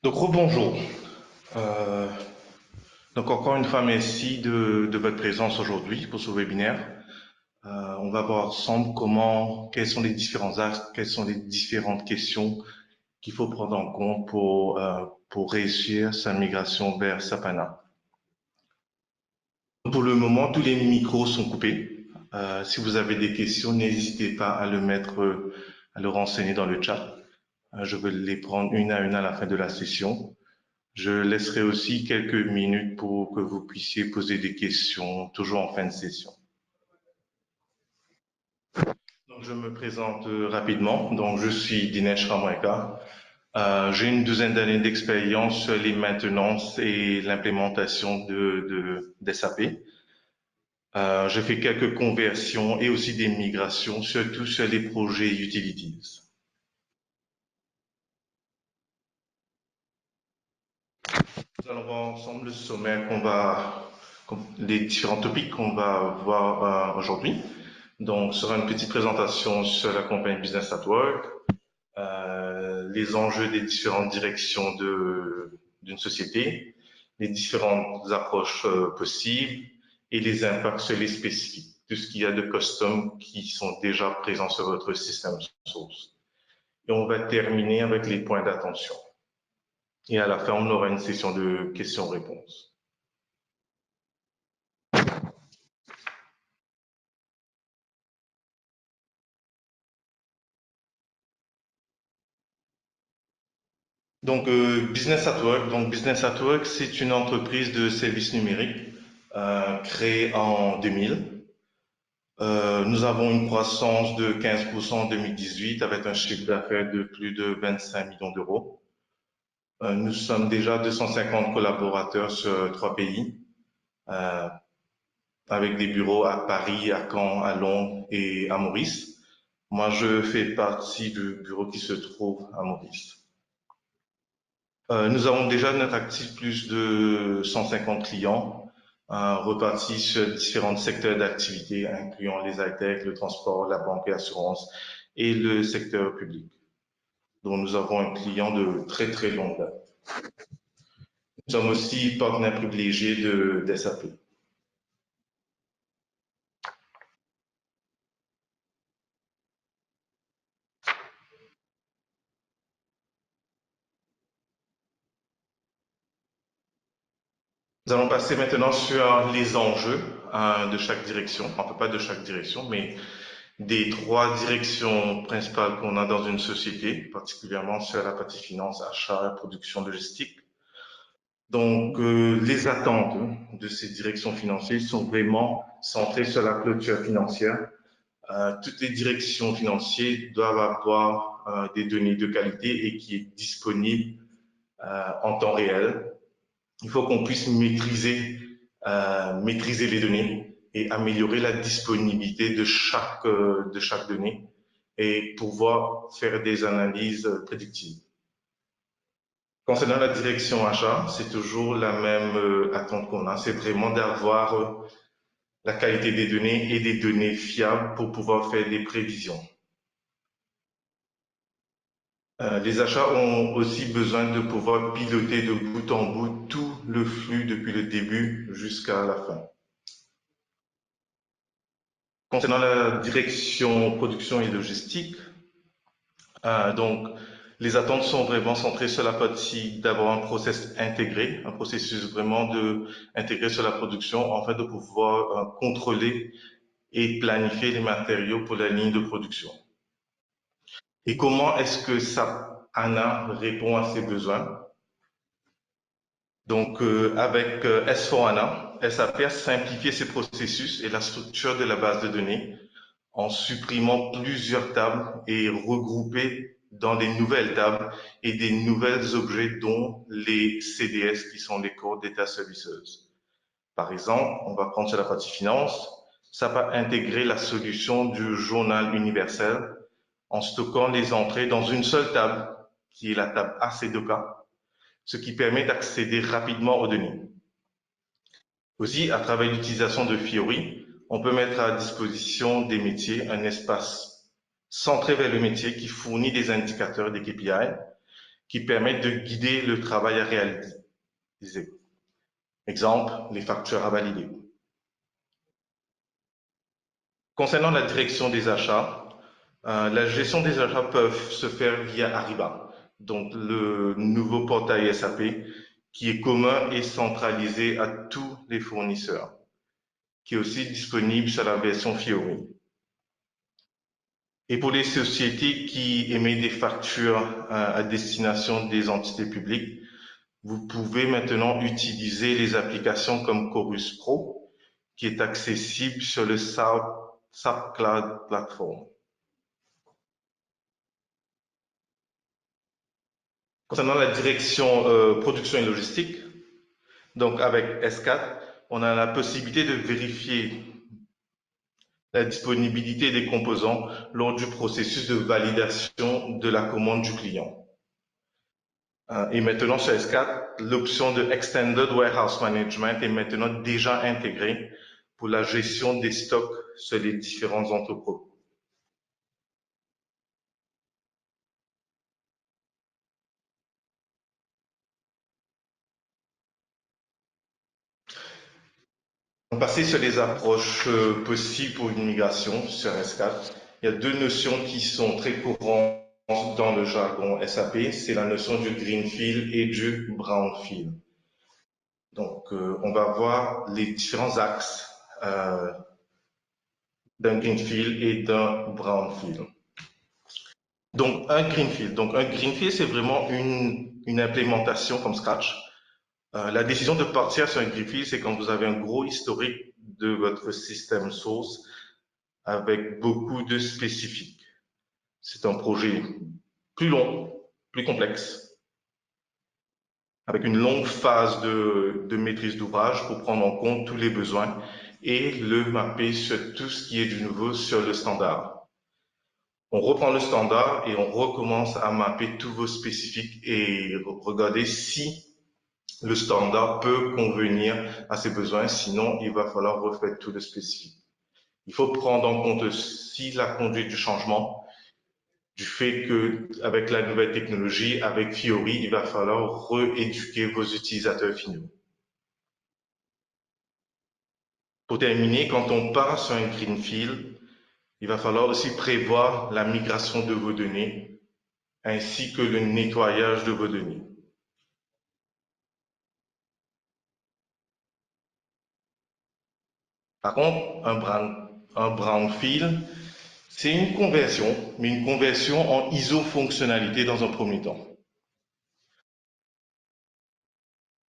Donc rebonjour. Euh, donc encore une fois, merci de votre présence aujourd'hui pour ce webinaire. On va voir ensemble quels sont les différents axes, quelles sont les différentes questions qu'il faut prendre en compte pour réussir sa migration vers Sapana. Pour le moment, tous les micros sont coupés. Si vous avez des questions, n'hésitez pas à le mettre, à le renseigner dans le chat. Je vais les prendre une à la fin de la session. Je laisserai aussi quelques minutes pour que vous puissiez poser des questions, toujours en fin de session. Donc, je me présente rapidement. Donc, je suis Dinesh Ramweka. J'ai une douzaine d'années d'expérience sur les maintenances et l'implémentation de SAP. J'ai fait quelques conversions et aussi des migrations, surtout sur les projets utilities. Nous allons voir ensemble le sommaire les différents topics qu'on va voir aujourd'hui. Donc, ce sera une petite présentation sur la compagnie Business at Work, les enjeux des différentes directions d'une société, les différentes approches possibles et les impacts sur les spécifiques, tout ce qu'il y a de custom qui sont déjà présents sur votre système source. Et on va terminer avec les points d'attention. Et à la fin, on aura une session de questions-réponses. Donc, Business at Work. Donc, Business at Work, c'est une entreprise de services numériques créée en 2000. Nous avons une croissance de 15% en 2018 avec un chiffre d'affaires de plus de 25 millions d'euros. Nous sommes déjà 250 collaborateurs sur 3 pays, euh, avec des bureaux à Paris, à Caen, à Londres et à Maurice. Moi, je fais partie du bureau qui se trouve à Maurice. Nous avons déjà notre actif plus de 150 clients repartis sur différents secteurs d'activité, incluant les high-tech, le transport, la banque et assurance et le secteur public. Donc, nous avons un client de très très longue date. Nous sommes aussi partenaires privilégiés de SAP. Nous allons passer maintenant sur les enjeux de chaque direction, enfin pas de chaque direction, mais des trois directions principales qu'on a dans une société, particulièrement sur la partie finance, achat, production, logistique. Donc, les attentes de ces directions financières sont vraiment centrées sur la clôture financière. Toutes les directions financières doivent avoir des données de qualité et qui est disponible en temps réel. Il faut qu'on puisse maîtriser les données et améliorer la disponibilité de chaque donnée et pouvoir faire des analyses prédictives. Concernant la direction achat, c'est toujours la même attente qu'on a, c'est vraiment d'avoir la qualité des données et des données fiables pour pouvoir faire des prévisions. Les achats ont aussi besoin de pouvoir piloter de bout en bout tout le flux depuis le début jusqu'à la fin. Concernant la direction production et logistique, donc les attentes sont vraiment centrées sur la partie d'avoir un process intégré, un processus vraiment intégré sur la production, afin de pouvoir contrôler et planifier les matériaux pour la ligne de production. Et comment est-ce que SAP HANA répond à ces besoins? Donc, avec S4HANA, SAP a simplifié ces processus et la structure de la base de données en supprimant plusieurs tables et regroupé dans des nouvelles tables et des nouvelles objets dont les CDS qui sont les Core Data Services. Par exemple, on va prendre sur la partie finance, ça va intégrer la solution du journal universel en stockant les entrées dans une seule table qui est la table AC2K, ce qui permet d'accéder rapidement aux données. Aussi, à travers l'utilisation de Fiori, on peut mettre à disposition des métiers un espace centré vers le métier qui fournit des indicateurs, des KPI, qui permettent de guider le travail à réaliser. Exemple, les factures à valider. Concernant la direction des achats, la gestion des achats peuvent se faire via Ariba, donc le nouveau portail SAP qui est commun et centralisé à tous les fournisseurs, qui est aussi disponible sur la version Fiori. Et pour les sociétés qui émettent des factures à destination des entités publiques, vous pouvez maintenant utiliser les applications comme Chorus Pro, qui est accessible sur le SAP Cloud Platform. Concernant la direction production et logistique, donc avec S4, on a la possibilité de vérifier la disponibilité des composants lors du processus de validation de la commande du client. Et maintenant sur S4, l'option de Extended Warehouse Management est maintenant déjà intégrée pour la gestion des stocks sur les différents entrepôts. On va passer sur les approches possibles pour une migration sur S4. Il y a deux notions qui sont très courantes dans le jargon SAP, c'est la notion du greenfield et du brownfield. Donc, on va voir les différents axes d'un greenfield et d'un brownfield. Donc, un greenfield, c'est vraiment une implémentation comme scratch. La décision de partir sur un greenfield, c'est quand vous avez un gros historique de votre système source avec beaucoup de spécifiques. C'est un projet plus long, plus complexe, avec une longue phase de maîtrise d'ouvrage pour prendre en compte tous les besoins et le mapper sur tout ce qui est du nouveau sur le standard. On reprend le standard et on recommence à mapper tous vos spécifiques et regarder si le standard peut convenir à ses besoins, sinon il va falloir refaire tout le spécifique. Il faut prendre en compte aussi la conduite du changement, du fait que avec la nouvelle technologie, avec Fiori, il va falloir rééduquer vos utilisateurs finaux. Pour terminer, quand on part sur un greenfield, il va falloir aussi prévoir la migration de vos données ainsi que le nettoyage de vos données. Par contre, un brownfield, c'est une conversion, mais une conversion en ISO-fonctionnalité dans un premier temps.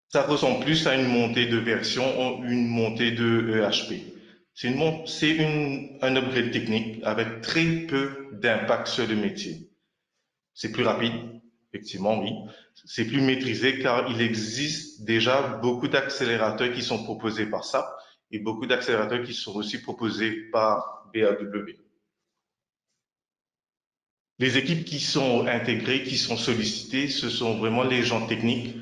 Ça ressemble plus à une montée de version ou une montée de EHP. C'est un upgrade technique avec très peu d'impact sur le métier. C'est plus rapide, effectivement, oui. C'est plus maîtrisé car il existe déjà beaucoup d'accélérateurs qui sont proposés par SAP et beaucoup d'accélérateurs qui sont aussi proposés par BAW. Les équipes qui sont intégrées, qui sont sollicitées, ce sont vraiment les gens techniques.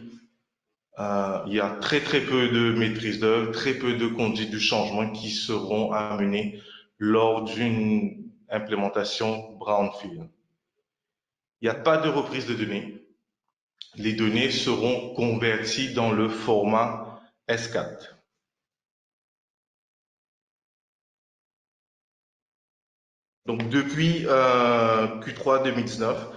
Il y a très très peu de maîtrise d'œuvre, très peu de conduite du changement qui seront amenés lors d'une implémentation brownfield. Il n'y a pas de reprise de données. Les données seront converties dans le format S4. Donc depuis Q3 2019,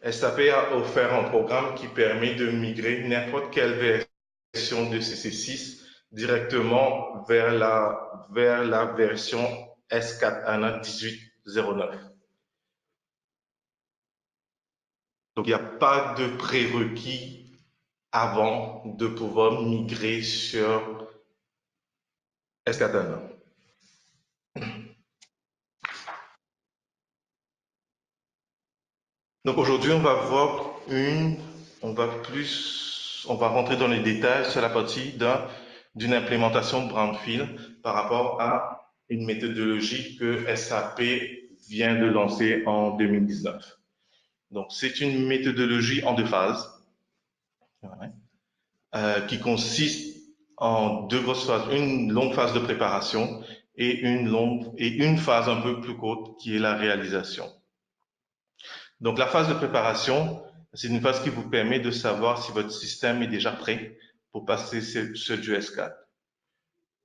SAP a offert un programme qui permet de migrer n'importe quelle version de CC6 directement vers la version S4 HANA 1809. Donc il n'y a pas de prérequis avant de pouvoir migrer sur S4 HANA. Donc aujourd'hui, on va rentrer dans les détails sur la partie d'une implémentation brownfield par rapport à une méthodologie que SAP vient de lancer en 2019. Donc c'est une méthodologie en deux phases qui consiste en deux grosses phases, une longue phase de préparation et une phase un peu plus courte qui est la réalisation. Donc la phase de préparation, C'est une phase qui vous permet de savoir si votre système est déjà prêt pour passer ce du S4.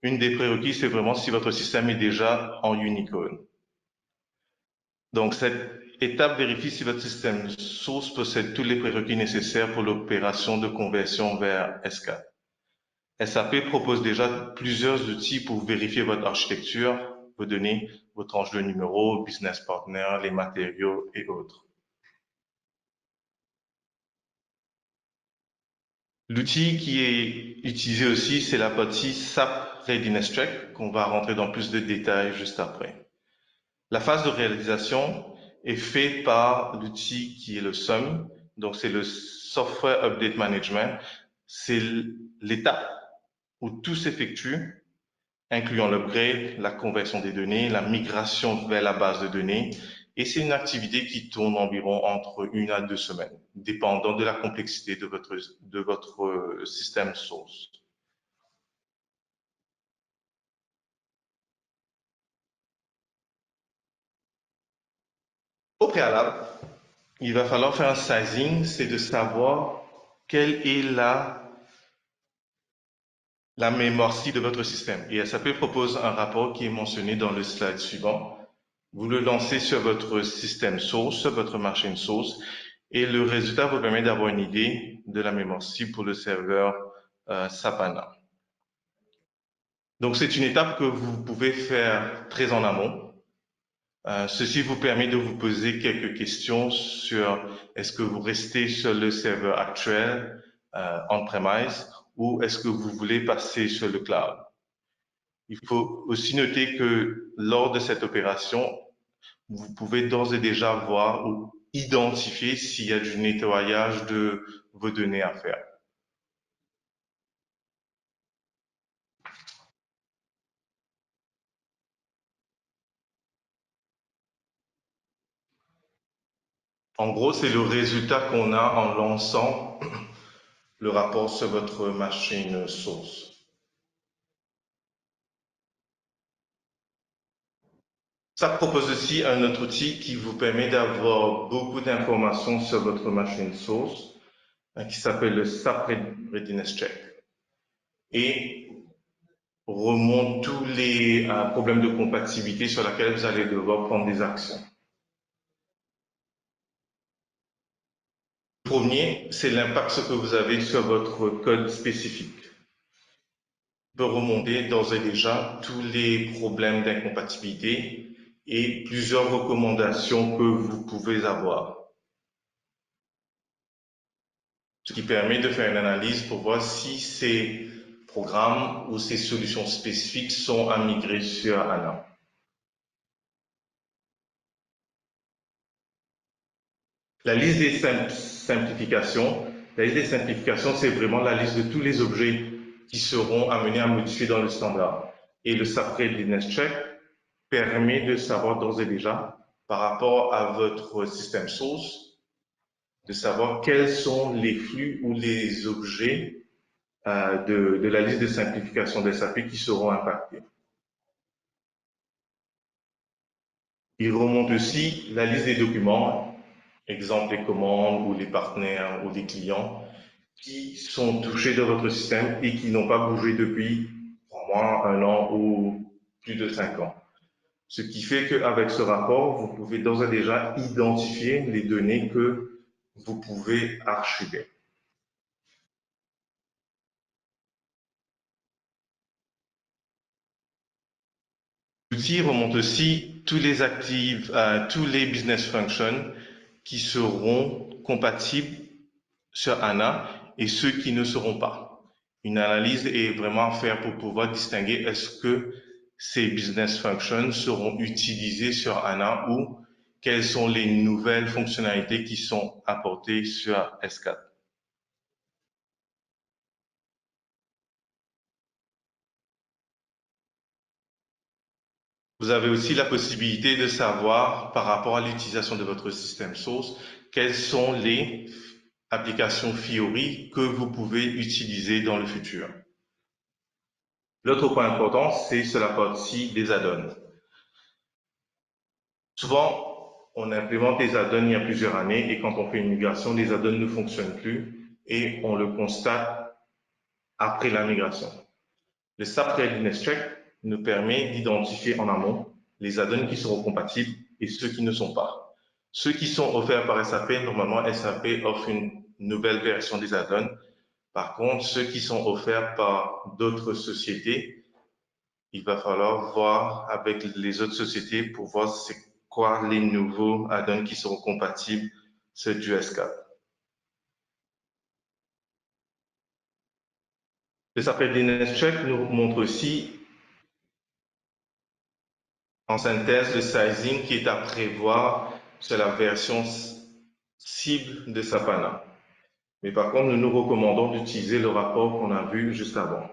Une des prérequis, c'est vraiment si votre système est déjà en Unicode. Donc, cette étape vérifie si votre système source possède tous les prérequis nécessaires pour l'opération de conversion vers S4. SAP propose déjà plusieurs outils pour vérifier votre architecture, vos données, vos tranches de numéros, business partner, les matériaux et autres. L'outil qui est utilisé aussi, c'est la partie SAP Readiness Check, qu'on va rentrer dans plus de détails juste après. La phase de réalisation est faite par l'outil qui est le SUM, donc c'est le Software Update Management. C'est l'étape où tout s'effectue, incluant l'upgrade, la conversion des données, la migration vers la base de données. Et c'est une activité qui tourne environ entre 1 à 2 semaines, dépendant de la complexité de votre système source. Au préalable, il va falloir faire un sizing, c'est de savoir quelle est la mémoire cible de votre système. Et SAP propose un rapport qui est mentionné dans le slide suivant. Vous le lancez sur votre système source, sur votre machine source, et le résultat vous permet d'avoir une idée de la mémoire cible pour le serveur Sapana. Donc c'est une étape que vous pouvez faire très en amont. Ceci vous permet de vous poser quelques questions sur est-ce que vous restez sur le serveur actuel on-premise ou est-ce que vous voulez passer sur le cloud. Il faut aussi noter que lors de cette opération, vous pouvez d'ores et déjà voir ou identifier s'il y a du nettoyage de vos données à faire. En gros, c'est le résultat qu'on a en lançant le rapport sur votre machine source. Ça propose aussi un autre outil qui vous permet d'avoir beaucoup d'informations sur votre machine source, qui s'appelle le SAP Readiness Check et remonte tous les problèmes de compatibilité sur lesquels vous allez devoir prendre des actions. Le premier, c'est l'impact que vous avez sur votre code spécifique. Peut remonter d'ores et déjà tous les problèmes d'incompatibilité et plusieurs recommandations que vous pouvez avoir. Ce qui permet de faire une analyse pour voir si ces programmes ou ces solutions spécifiques sont à migrer sur ANA. La liste des simplifications, la liste des simplifications, c'est vraiment la liste de tous les objets qui seront amenés à modifier dans le standard. Et le SAP Readiness Check permet de savoir d'ores et déjà, par rapport à votre système source, de savoir quels sont les flux ou les objets de la liste de simplification des SAP qui seront impactés. Il remonte aussi la liste des documents, exemple les commandes ou les partenaires ou les clients qui sont touchés dans votre système et qui n'ont pas bougé depuis 3 mois, 1 an ou plus de 5 ans. Ce qui fait qu'avec ce rapport, vous pouvez d'ores et déjà identifier les données que vous pouvez archiver. L'outil remonte aussi tous les actifs, tous les business functions qui seront compatibles sur ANA et ceux qui ne seront pas. Une analyse est vraiment à faire pour pouvoir distinguer est-ce que ces business functions seront utilisées sur ANA ou quelles sont les nouvelles fonctionnalités qui sont apportées sur S4. Vous avez aussi la possibilité de savoir, par rapport à l'utilisation de votre système source, quelles sont les applications Fiori que vous pouvez utiliser dans le futur. L'autre point important, c'est sur la partie des add-ons. Souvent, on implémente les add-ons il y a plusieurs années et quand on fait une migration, les add-ons ne fonctionnent plus et on le constate après la migration. Le SAP Readiness Check nous permet d'identifier en amont les add-ons qui seront compatibles et ceux qui ne sont pas. Ceux qui sont offerts par SAP, normalement, SAP offre une nouvelle version des add-ons. Par contre, ceux qui sont offerts par d'autres sociétés, il va falloir voir avec les autres sociétés pour voir c'est quoi les nouveaux add-ons qui seront compatibles sur du S4. Le SAP Readiness Check nous montre aussi en synthèse le sizing qui est à prévoir sur la version cible de Sapana. Mais par contre, nous nous recommandons d'utiliser le rapport qu'on a vu juste avant.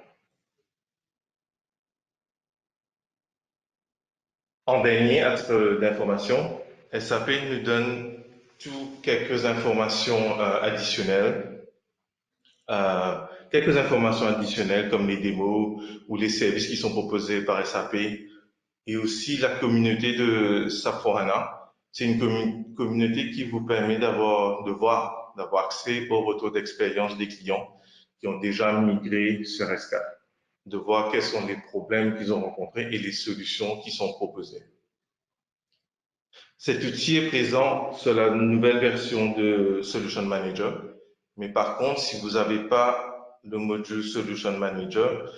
En dernier, à titre d'information, SAP nous donne quelques informations additionnelles. Quelques informations additionnelles comme les démos ou les services qui sont proposés par SAP et aussi la communauté de SAP S/4HANA. C'est une communauté qui vous permet d'avoir accès au retour d'expérience des clients qui ont déjà migré sur S4, de voir quels sont les problèmes qu'ils ont rencontrés et les solutions qui sont proposées. Cet outil est présent sur la nouvelle version de Solution Manager, mais par contre, si vous n'avez pas le module Solution Manager,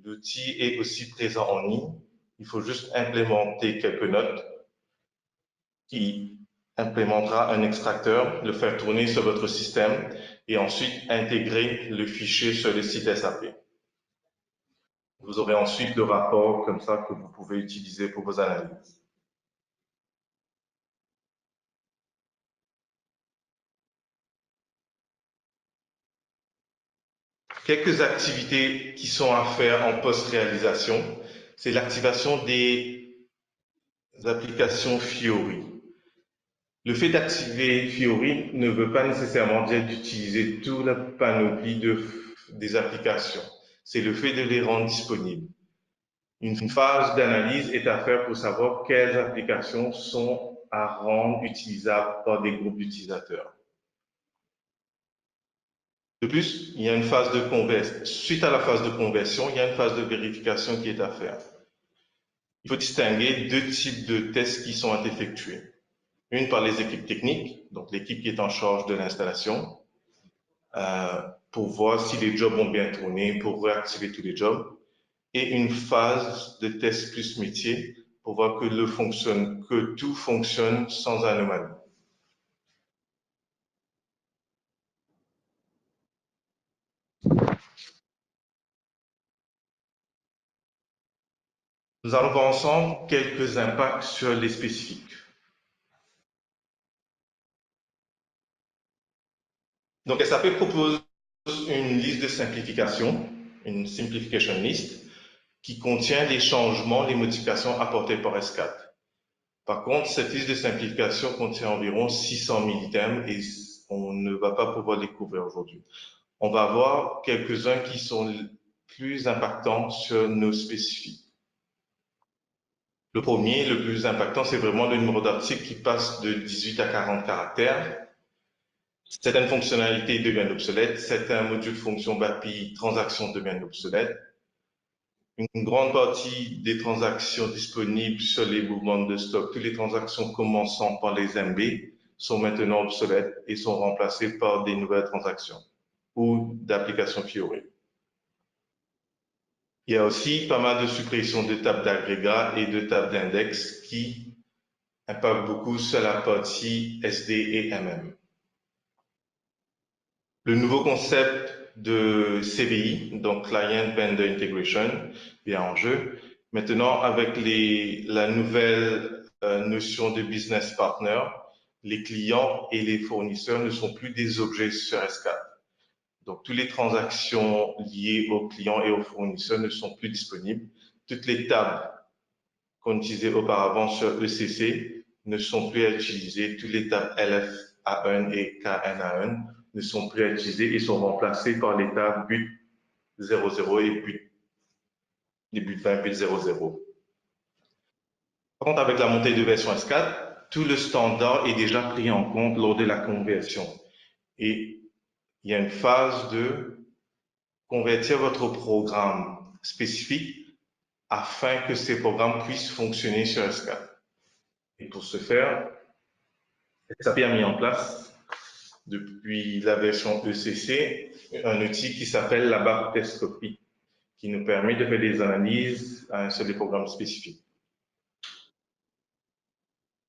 l'outil est aussi présent en ligne. Il faut juste implémenter quelques notes qui implémentera un extracteur, le faire tourner sur votre système et ensuite intégrer le fichier sur le site SAP. Vous aurez ensuite le rapport comme ça que vous pouvez utiliser pour vos analyses. Quelques activités qui sont à faire en post-réalisation, c'est l'activation des applications Fiori. Le fait d'activer Fiori ne veut pas nécessairement dire d'utiliser toute la panoplie des applications. C'est le fait de les rendre disponibles. Une phase d'analyse est à faire pour savoir quelles applications sont à rendre utilisables par des groupes d'utilisateurs. De plus, il y a une phase de conversion. Suite à la phase de conversion, il y a une phase de vérification qui est à faire. Il faut distinguer deux types de tests qui sont effectués. Une par les équipes techniques, donc l'équipe qui est en charge de l'installation, pour voir si les jobs ont bien tourné, pour réactiver tous les jobs, et une phase de test plus métier pour voir que tout fonctionne sans anomalie. Nous allons voir ensemble quelques impacts sur les spécifiques. Donc SAP propose une liste de simplification, une simplification list, qui contient les changements, les modifications apportées par S4. Par contre, cette liste de simplification contient environ 600 000 items et on ne va pas pouvoir les couvrir aujourd'hui. On va voir quelques-uns qui sont plus impactants sur nos spécifiques. Le premier, le plus impactant, c'est vraiment le numéro d'article qui passe de 18 à 40 caractères. Certaines fonctionnalités deviennent obsolètes, certains modules fonction BAPI transactions deviennent obsolètes. Une grande partie des transactions disponibles sur les mouvements de stock, toutes les transactions commençant par les MB, sont maintenant obsolètes et sont remplacées par des nouvelles transactions ou d'applications Fiori. Il y a aussi pas mal de suppressions de tables d'agrégat et de tables d'index qui impactent beaucoup sur la partie SD et MM. Le nouveau concept de CVI, donc Client Vendor Integration, est en jeu. Maintenant, avec la nouvelle notion de business partner, les clients et les fournisseurs ne sont plus des objets sur S4. Donc, toutes les transactions liées aux clients et aux fournisseurs ne sont plus disponibles. Toutes les tables qu'on utilisait auparavant sur ECC ne sont plus à utiliser. Toutes les tables LF-A1 et KN-A1 ne sont plus à utiliser et sont remplacées par les tables but 00 et les but 20 but 00. Par contre, avec la montée de version S4, tout le standard est déjà pris en compte lors de la conversion. Et il y a une phase de convertir votre programme spécifique afin que ces programmes puissent fonctionner sur S4. Et pour ce faire, SAP a mis en place, depuis la version ECC, un outil qui s'appelle la barre Testcopy, qui nous permet de faire des analyses sur des programmes spécifiques.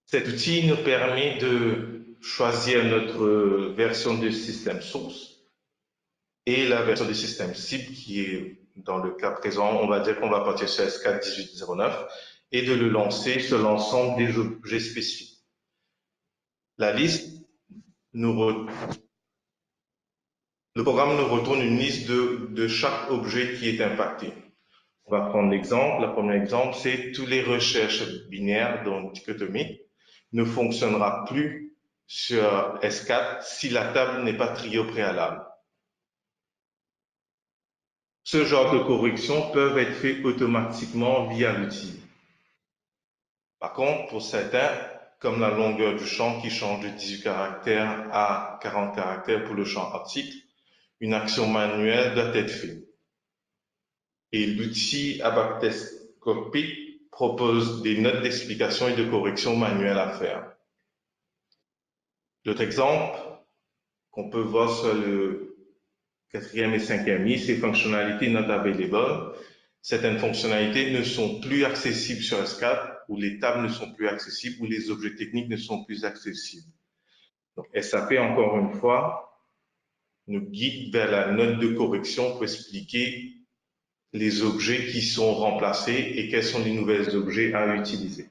Cet outil nous permet de choisir notre version de système source et la version du système cible qui est, dans le cas présent, on va dire qu'on va partir sur S4 1809 et de le lancer sur l'ensemble des objets spécifiques. La liste nous le programme nous retourne une liste de chaque objet qui est impacté. On va prendre l'exemple. Le premier exemple, c'est tous les recherches binaires, donc dichotomiques, ne fonctionnera plus sur S4 si la table n'est pas triée au préalable. Ce genre de corrections peuvent être faites automatiquement via l'outil. Par contre, pour certains, comme la longueur du champ qui change de 18 caractères à 40 caractères pour le champ article, une action manuelle doit être faite. Et l'outil ABAP-Test Cockpit propose des notes d'explication et de correction manuelles à faire. L'autre exemple qu'on peut voir sur le quatrième et cinquième liste, c'est fonctionnalités not available. Certaines fonctionnalités ne sont plus accessibles sur S4, ou les tables ne sont plus accessibles, ou les objets techniques ne sont plus accessibles. Donc, SAP, encore une fois, nous guide vers la note de correction pour expliquer les objets qui sont remplacés et quels sont les nouveaux objets à utiliser.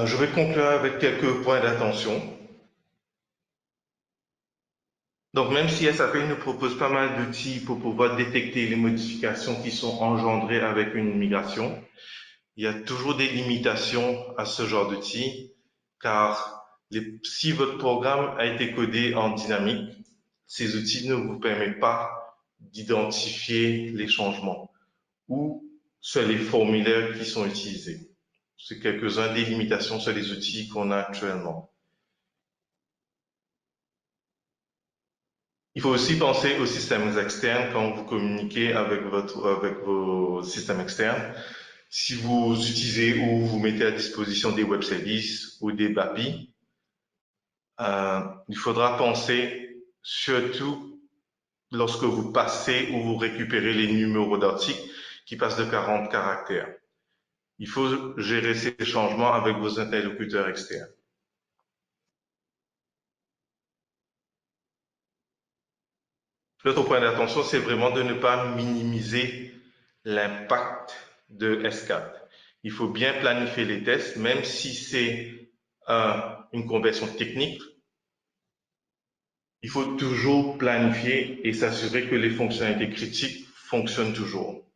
Je vais conclure avec quelques points d'attention. Donc, même si SAP nous propose pas mal d'outils pour pouvoir détecter les modifications qui sont engendrées avec une migration, il y a toujours des limitations à ce genre d'outils, car si votre programme a été codé en dynamique, ces outils ne vous permettent pas d'identifier les changements ou sur les formulaires qui sont utilisés. C'est quelques-uns des limitations sur les outils qu'on a actuellement. Il faut aussi penser aux systèmes externes quand vous communiquez avec vos systèmes externes. Si vous utilisez ou vous mettez à disposition des web services ou des BAPI, il faudra penser surtout lorsque vous passez ou vous récupérez les numéros d'articles qui passent de 40 caractères. Il faut gérer ces changements avec vos interlocuteurs externes. L'autre point d'attention, c'est vraiment de ne pas minimiser l'impact de S4. Il faut bien planifier les tests, même si c'est une conversion technique. Il faut toujours planifier et s'assurer que les fonctionnalités critiques fonctionnent toujours.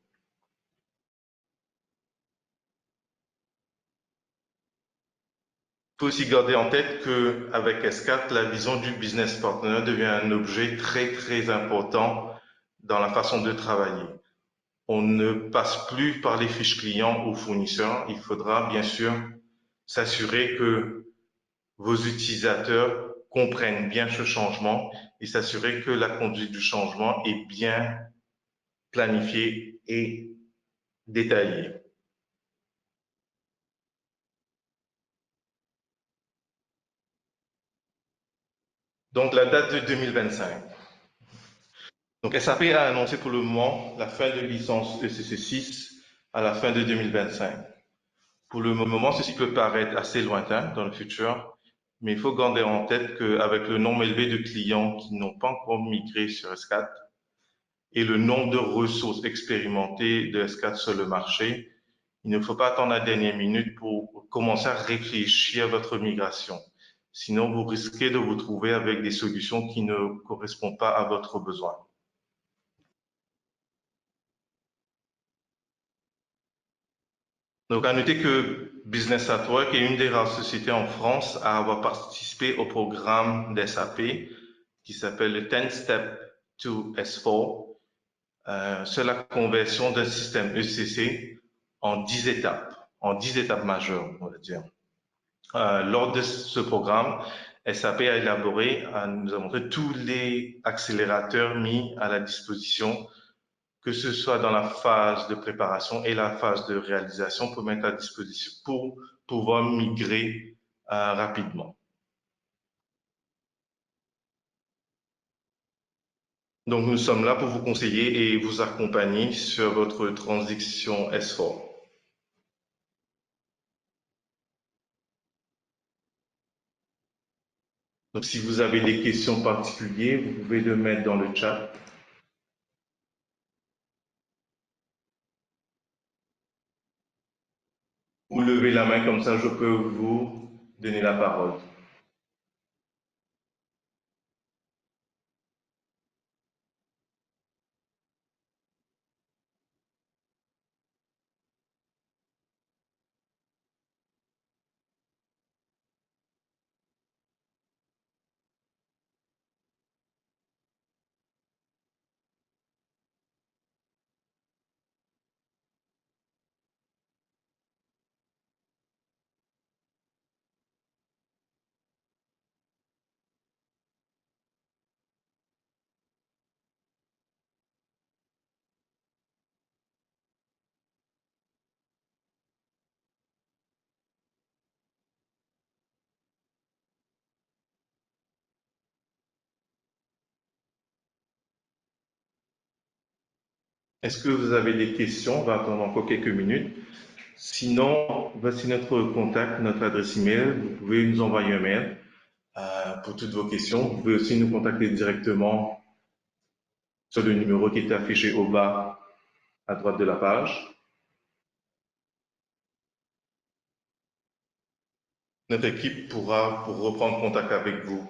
Il faut aussi garder en tête qu'avec S4, la vision du business partner devient un objet très, très important dans la façon de travailler. On ne passe plus par les fiches clients aux fournisseurs. Il faudra bien sûr s'assurer que vos utilisateurs comprennent bien ce changement et s'assurer que la conduite du changement est bien planifiée et détaillée. Donc la date de 2025. Donc SAP a annoncé pour le moment la fin de licence ECC6 à la fin de 2025. Pour le moment, ceci peut paraître assez lointain dans le futur, mais il faut garder en tête qu'avec le nombre élevé de clients qui n'ont pas encore migré sur S4 et le nombre de ressources expérimentées de S4 sur le marché, il ne faut pas attendre la dernière minute pour commencer à réfléchir à votre migration. Sinon, vous risquez de vous trouver avec des solutions qui ne correspondent pas à votre besoin. Donc, à noter que Business at Work est une des rares sociétés en France à avoir participé au programme d'SAP qui s'appelle le 10 Step to S4. C'est la conversion d'un système ECC en 10 étapes majeures, on va dire. Lors de ce programme, SAP a élaboré, nous a montré tous les accélérateurs mis à la disposition, que ce soit dans la phase de préparation et la phase de réalisation, pour mettre à disposition, pour pouvoir migrer rapidement. Donc nous sommes là pour vous conseiller et vous accompagner sur votre transition S4. Donc si vous avez des questions particulières, vous pouvez le mettre dans le chat ou lever la main, comme ça je peux vous donner la parole. Est-ce que vous avez des questions? On va attendre encore quelques minutes. Sinon, voici notre contact, notre adresse email. Vous pouvez nous envoyer un mail pour toutes vos questions. Vous pouvez aussi nous contacter directement sur le numéro qui est affiché au bas à droite de la page. Notre équipe pourra reprendre contact avec vous